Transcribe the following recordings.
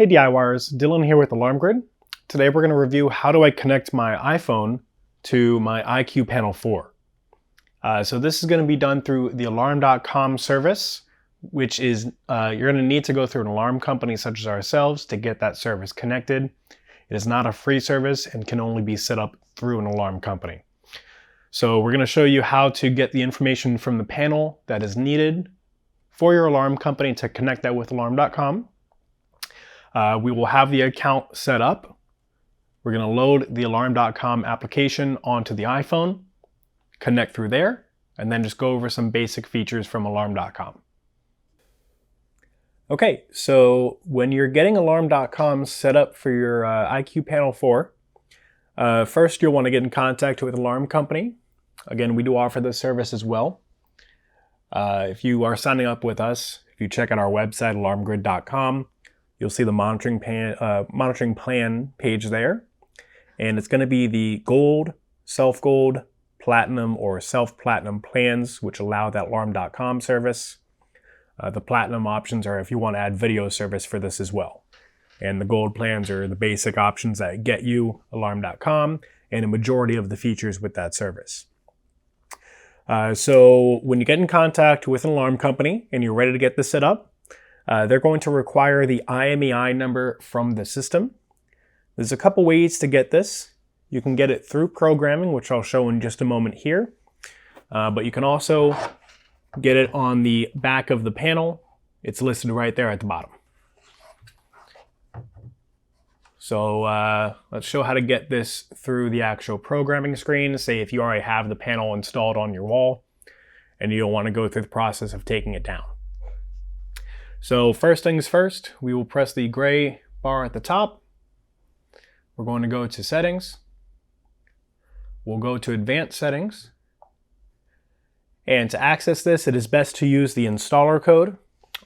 Hey DIYers, Dylan here with Alarm Grid. Today we're going to review how do I connect my iPhone to my IQ Panel 4. So this is going to be done through the alarm.com service, which is you're going to need to go through an alarm company such as ourselves to get that service connected. It is not a free service and can only be set up through an alarm company. So we're going to show you how to get the information from the panel that is needed for your alarm company to connect that with alarm.com. We will have the account set up. We're going to load the alarm.com application onto the iPhone, connect through there, and then just go over some basic features from alarm.com. Okay, so when you're getting alarm.com set up for your IQ Panel 4, first you'll want to get in contact with Alarm Company. Again, we do offer this service as well. If you are signing up with us, if you check out our website, alarmgrid.com, you'll see the monitoring plan page there. And it's going to be the gold, self-gold, platinum, or self-platinum plans, which allow that alarm.com service. The platinum options are if you want to add video service for this as well. And the gold plans are the basic options that get you alarm.com and a majority of the features with that service. So when you get in contact with an alarm company and you're ready to get this set up, they're going to require the IMEI number from the system. There's a couple ways to get this. You can get it through programming, which I'll show in just a moment here. But you can also get it on the back of the panel. It's listed right there at the bottom. So let's show how to get this through the actual programming screen. Say if you already have the panel installed on your wall and you don't want to go through the process of taking it down. So first things first, we will press the gray bar at the top. We're going to go to Settings. We'll go to Advanced Settings. And to access this, it is best to use the installer code.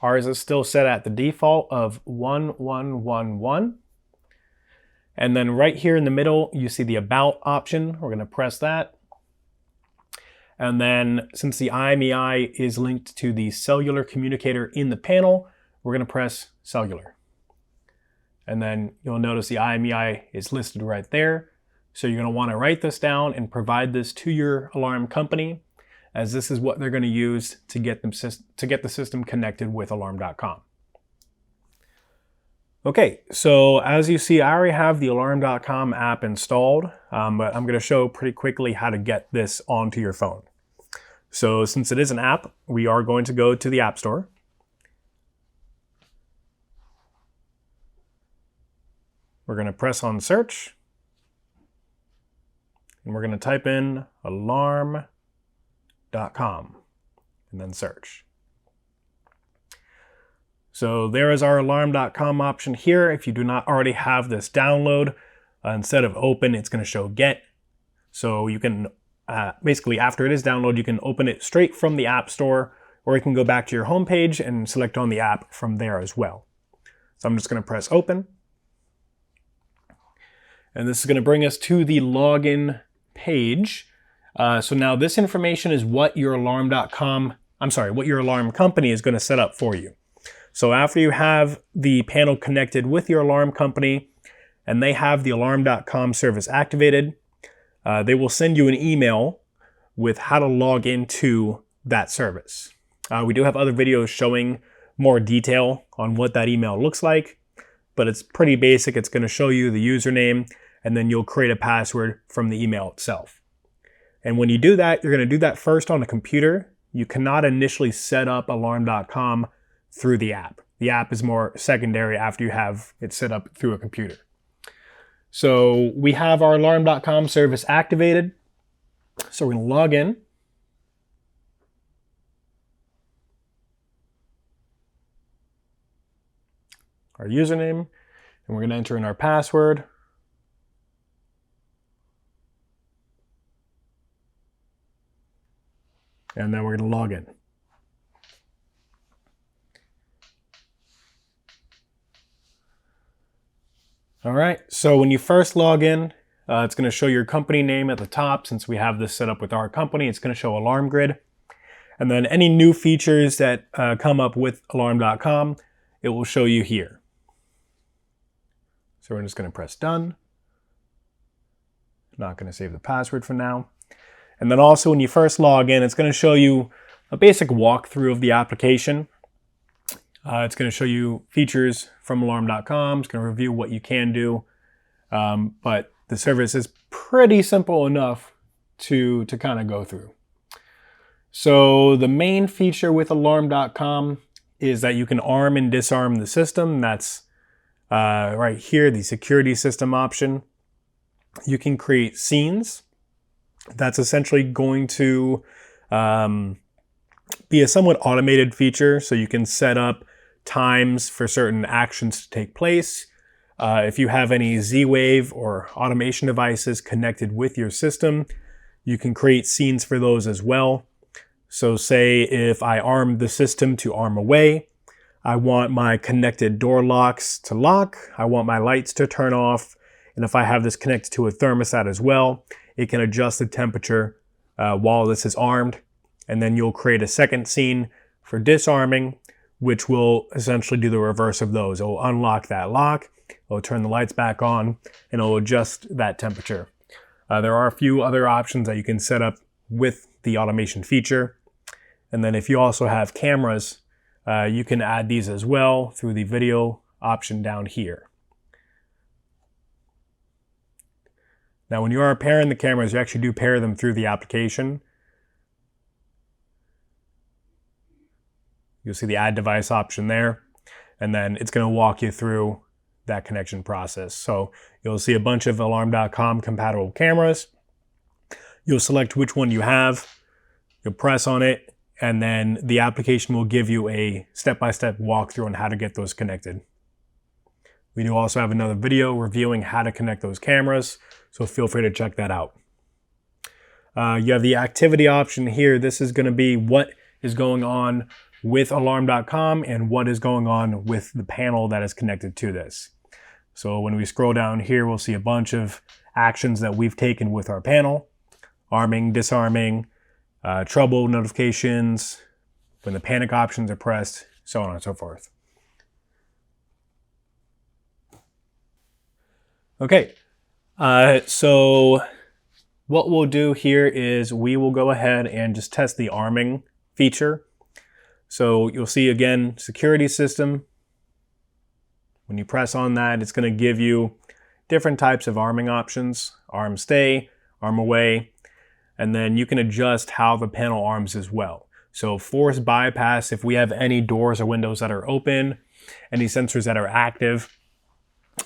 Ours is still set at the default of 1111. And then right here in the middle, you see the About option. We're going to press that. And then since the IMEI is linked to the cellular communicator in the panel, we're going to press Cellular. And then you'll notice the IMEI is listed right there. So you're going to want to write this down and provide this to your alarm company, as this is what they're going to use to get the system connected with alarm.com. Okay, so as you see, I already have the alarm.com app installed, but I'm going to show pretty quickly how to get this onto your phone. So since it is an app, we are going to go to the App Store. We're going to press on search, and we're going to type in alarm.com and then search. So there is our alarm.com option here. If you do not already have this download, instead of open, it's going to show get. So you can basically, after it is downloaded, you can open it straight from the App Store, or you can go back to your home page and select on the app from there as well. So I'm just going to press open. And this is going to bring us to the login page. So now this information is what your alarm company is going to set up for you. So after you have the panel connected with your alarm company and they have the alarm.com service activated, they will send you an email with how to log into that service. We do have other videos showing more detail on what that email looks like, but it's pretty basic. It's going to show you the username, and then you'll create a password from the email itself. And when you do that, you're going to do that first on a computer. You cannot initially set up alarm.com through the app. The app is more secondary after you have it set up through a computer. So we have our alarm.com service activated. So we're going to log in. Our username, and we're going to enter in our password. And then we're going to log in. All right, so when you first log in, it's going to show your company name at the top. Since we have this set up with our company, it's going to show Alarm Grid. And then any new features that come up with alarm.com, it will show you here. So we're just going to press done. Not going to save the password for now. And then also when you first log in, it's going to show you a basic walkthrough of the application. It's going to show you features from alarm.com. It's going to review what you can do. But the service is pretty simple enough to kind of go through. So the main feature with alarm.com is that you can arm and disarm the system. That's right here, the security system option. You can create scenes. That's essentially going to be a somewhat automated feature. So you can set up times for certain actions to take place. If you have any Z-Wave or automation devices connected with your system, you can create scenes for those as well. So say if I arm the system to arm away, I want my connected door locks to lock, I want my lights to turn off, and if I have this connected to a thermostat as well, it can adjust the temperature while this is armed. And then you'll create a second scene for disarming, which will essentially do the reverse of those. It will unlock that lock, it will turn the lights back on, and it will adjust that temperature. There are a few other options that you can set up with the automation feature. And then if you also have cameras, you can add these as well through the video option down here. Now, when you are pairing the cameras, you actually do pair them through the application. You'll see the add device option there, and then it's going to walk you through that connection process. So you'll see a bunch of alarm.com compatible cameras. You'll select which one you have. You'll press on it, and then the application will give you a step-by-step walkthrough on how to get those connected. We do also have another video reviewing how to connect those cameras, so feel free to check that out. You have the activity option here. This is going to be what is going on with alarm.com and what is going on with the panel that is connected to this. So when we scroll down here, we'll see a bunch of actions that we've taken with our panel: arming, disarming, trouble notifications, when the panic options are pressed, so on and so forth. Okay, so what we'll do here is we will go ahead and just test the arming feature. So you'll see again, security system. When you press on that, it's going to give you different types of arming options: arm stay, arm away, and then you can adjust how the panel arms as well. So force bypass, if we have any doors or windows that are open, any sensors that are active,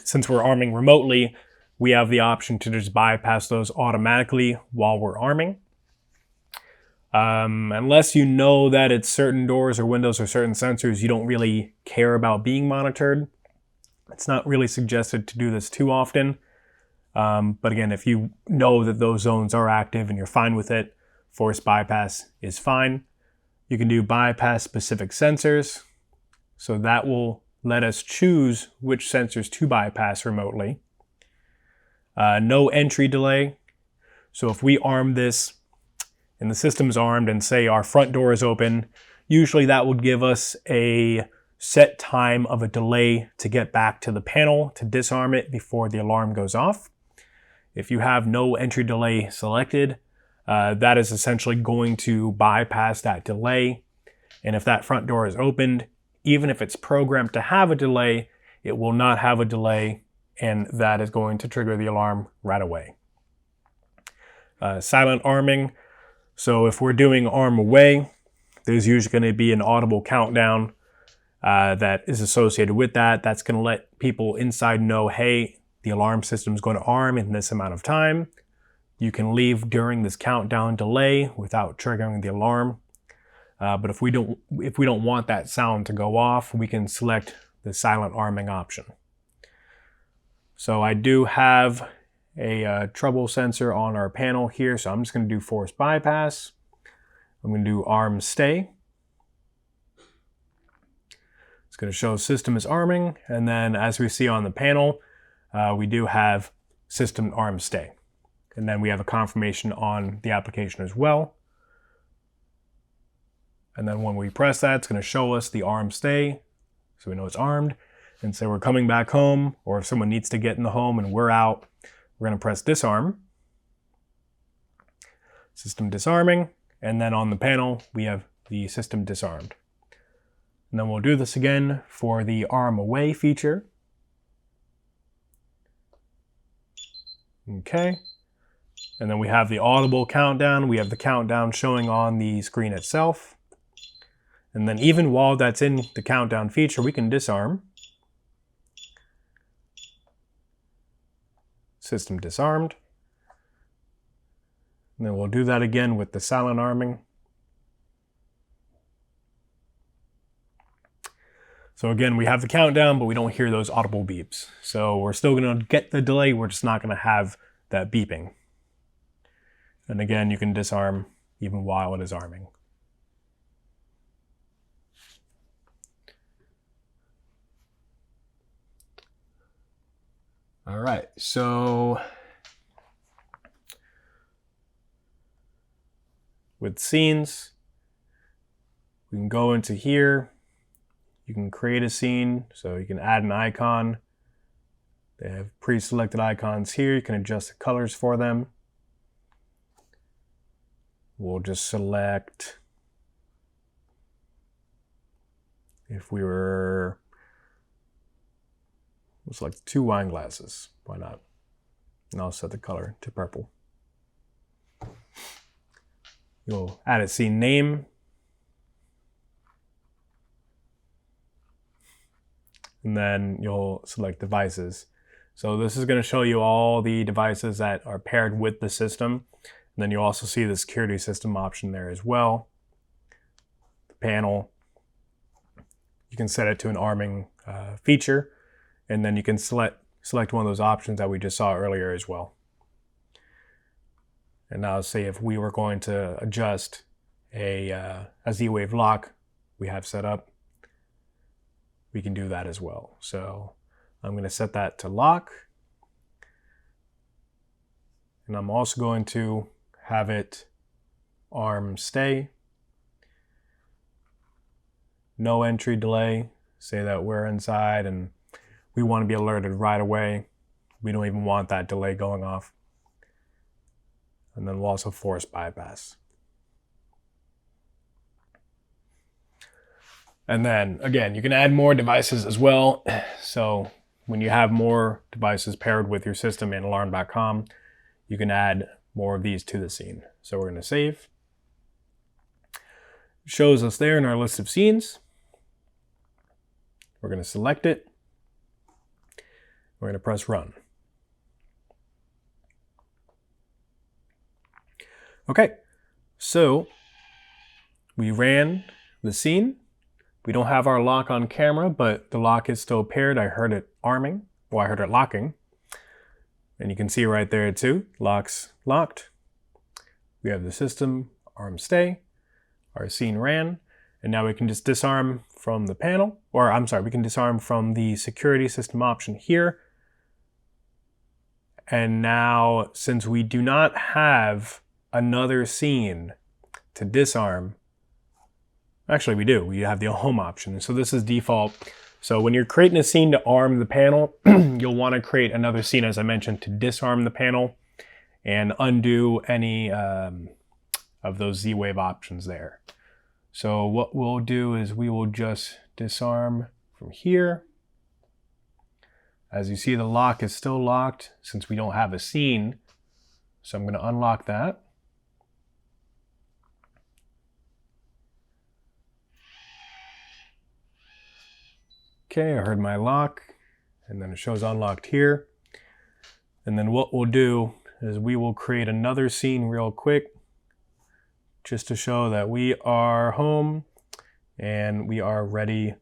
since we're arming remotely, we have the option to just bypass those automatically while we're arming. Unless you know that it's certain doors or windows or certain sensors you don't really care about being monitored, it's not really suggested to do this too often. But again, if you know that those zones are active and you're fine with it, force bypass is fine. You can do bypass specific sensors. So that will let us choose which sensors to bypass remotely. No entry delay. So if we arm this and the system's armed and say our front door is open, usually that would give us a set time of a delay to get back to the panel to disarm it before the alarm goes off. If you have no entry delay selected, that is essentially going to bypass that delay. And if that front door is opened, even if it's programmed to have a delay, it will not have a delay, and that is going to trigger the alarm right away. Silent arming. So if we're doing arm away, there's usually going to be an audible countdown that is associated with that. That's going to let people inside know, hey, the alarm system is going to arm in this amount of time. You can leave during this countdown delay without triggering the alarm. But if we don't want that sound to go off, we can select the silent arming option. So I do have a trouble sensor on our panel here, so I'm just going to do force bypass. I'm going to do arm stay. It's going to show system is arming, and then as we see on the panel, we do have system arm stay. And then we have a confirmation on the application as well. And then when we press that, it's going to show us the arm stay, so we know it's armed. and say we're coming back home, or if someone needs to get in the home and we're out, we're going to press disarm. System disarming, and then on the panel we have the system disarmed. And then we'll do this again for the arm away feature. Okay. And then we have the audible countdown. We have the countdown showing on the screen itself. And then even while that's in the countdown feature, we can disarm. System disarmed. And then we'll do that again with the silent arming. So again, we have the countdown, but we don't hear those audible beeps. So we're still going to get the delay, we're just not going to have that beeping. And again, you can disarm even while it is arming. All right, so with scenes, we can go into here. You can create a scene, so you can add an icon. They have pre-selected icons here. You can adjust the colors for them. We'll just select, if we were, we'll select 2 wine glasses. Why not? And I'll set the color to purple. You'll add a scene name. And then you'll select devices. So this is going to show you all the devices that are paired with the system. And then you'll also see the security system option there as well. The panel, you can set it to an arming feature, and then you can select one of those options that we just saw earlier as well. And now say if we were going to adjust a Z-Wave lock we have set up, we can do that as well. So I'm going to set that to lock. And I'm also going to have it arm stay. No entry delay. Say that we're inside and we want to be alerted right away. We don't even want that delay going off. And then we'll also force bypass. And then again, you can add more devices as well. So when you have more devices paired with your system in alarm.com, you can add more of these to the scene. So we're going to save. It shows us there in our list of scenes. We're going to select it. We're going to press run. Okay, so we ran the scene. We don't have our lock on camera, but the lock is still paired. I heard it arming. Well, I heard it locking. And you can see right there too, lock's locked. We have the system, arm stay, our scene ran, and now we can just disarm from the panel, or I'm sorry, we can disarm from the security system option here. And now, since we do not have another scene to disarm, actually we do, we have the home option. So this is default. So when you're creating a scene to arm the panel, you'll want to create another scene, as I mentioned, to disarm the panel and undo any of those Z-Wave options there. So what we'll do is we will just disarm from here. As you see, the lock is still locked since we don't have a scene. So I'm going to unlock that. Okay, I heard my lock, and then it shows unlocked here. And then what we'll do is we will create another scene real quick, just to show that we are home and we are ready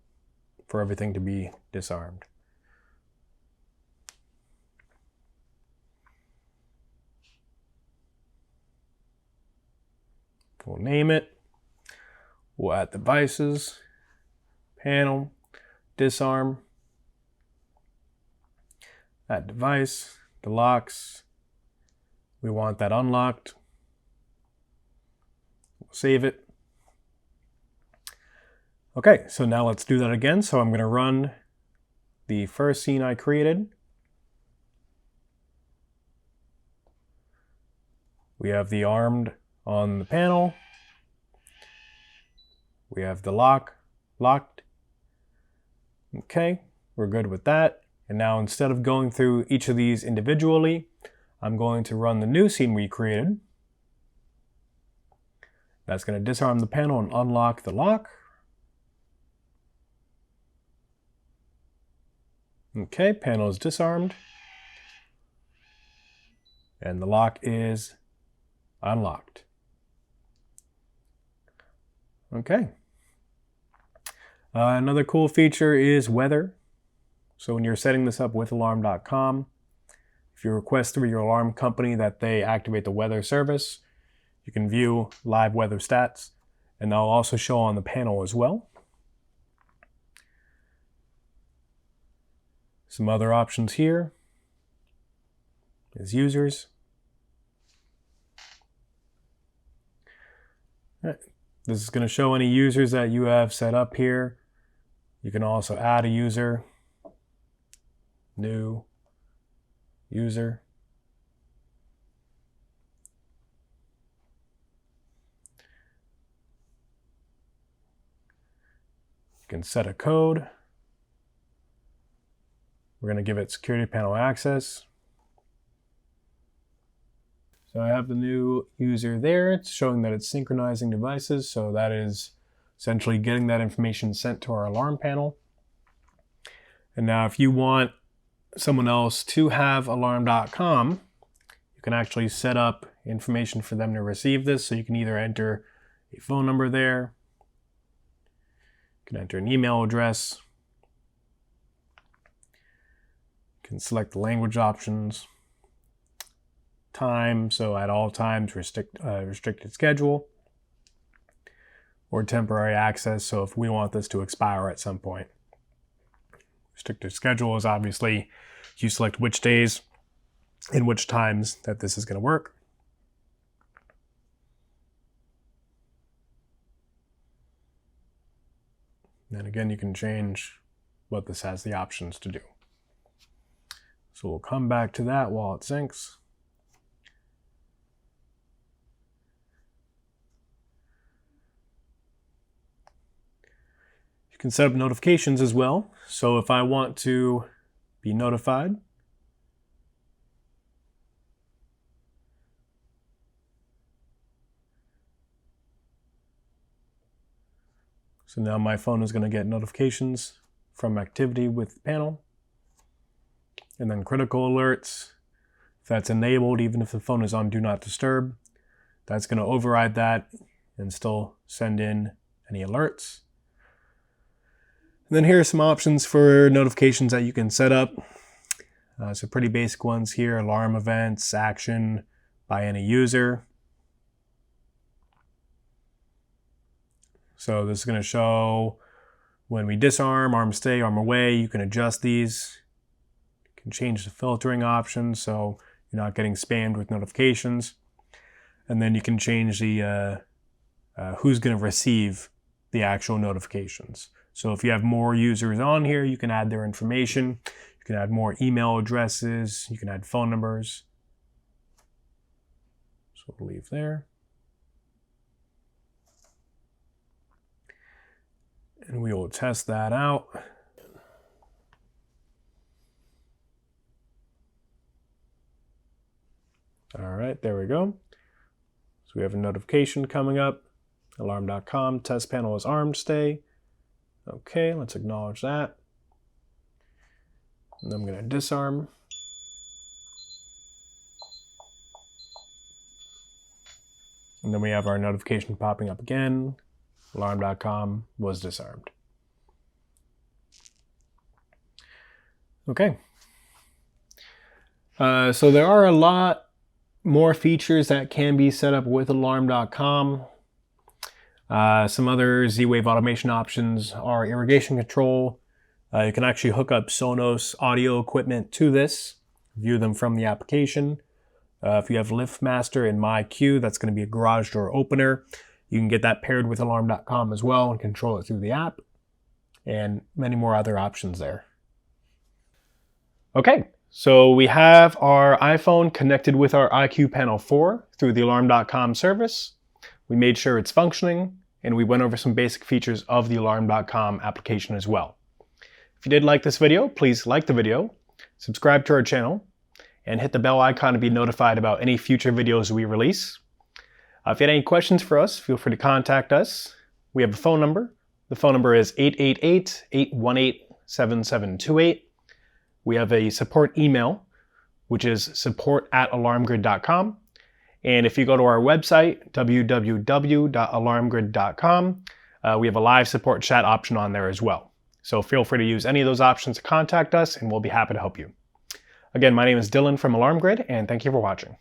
for everything to be disarmed. We'll name it. We'll add devices, panel, disarm, that device, the locks. We want that unlocked. We'll save it. Okay, so now let's do that again. So I'm going to run the first scene I created. We have the armed on the panel. We have the locked. Okay, we're good with that. And now instead of going through each of these individually, I'm going to run the new scene we created. That's going to disarm the panel and unlock the lock. Okay, panel is disarmed. And the lock is unlocked. Okay. Another cool feature is weather. So when you're setting this up with alarm.com, if you request through your alarm company that they activate the weather service, you can view live weather stats, and they'll also show on the panel as well. Some other options here is users. This is going to show any users that you have set up here. You can also add a user, new user. You can set a code. We're going to give it security panel access. So I have the new user there. It's showing that it's synchronizing devices. So that is essentially getting that information sent to our alarm panel. And now if you want someone else to have alarm.com, you can actually set up information for them to receive this. So you can either enter a phone number there, you can enter an email address, you can select the language options, time, so at all times restricted schedule, or temporary access, so if we want this to expire at some point. Restricted schedule is obviously you select which days and which times that this is going to work. And again, you can change what this has the options to do. So we'll come back to that while it syncs. You can set up notifications as well. So if I want to be notified, so now my phone is going to get notifications from activity with the panel. And then critical alerts, if that's enabled, even if the phone is on Do Not Disturb, that's going to override that and still send in any alerts. And then here are some options for notifications that you can set up. So pretty basic ones here: alarm events, action by any user. So this is going to show when we disarm, arm stay, arm away. You can adjust these. You can change the filtering options so you're not getting spammed with notifications. And then you can change the who's going to receive the actual notifications. So if you have more users on here, you can add their information. You can add more email addresses. You can add phone numbers. So we'll leave there. And we will test that out. All right, there we go. So we have a notification coming up. Alarm.com, test panel is armed stay. Okay, let's acknowledge that. And I'm going to disarm. And then we have our notification popping up again. Alarm.com was disarmed. Okay. So there are a lot more features that can be set up with alarm.com. Some other Z-Wave automation options are irrigation control. You can actually hook up Sonos audio equipment to this, view them from the application. If you have LiftMaster and MyQ, that's going to be a garage door opener. You can get that paired with alarm.com as well and control it through the app, and many more other options there. Okay, so we have our iPhone connected with our IQ Panel 4 through the Alarm.com service. We made sure it's functioning, and we went over some basic features of the Alarm.com application as well. If you did like this video, please like the video, subscribe to our channel, and hit the bell icon to be notified about any future videos we release. If you had any questions for us, feel free to contact us. We have a phone number. The phone number is 888-818-7728. We have a support email, which is support@alarmgrid.com. And if you go to our website, www.alarmgrid.com, we have a live support chat option on there as well. So feel free to use any of those options to contact us, and we'll be happy to help you. Again, my name is Dylan from Alarm Grid, and thank you for watching.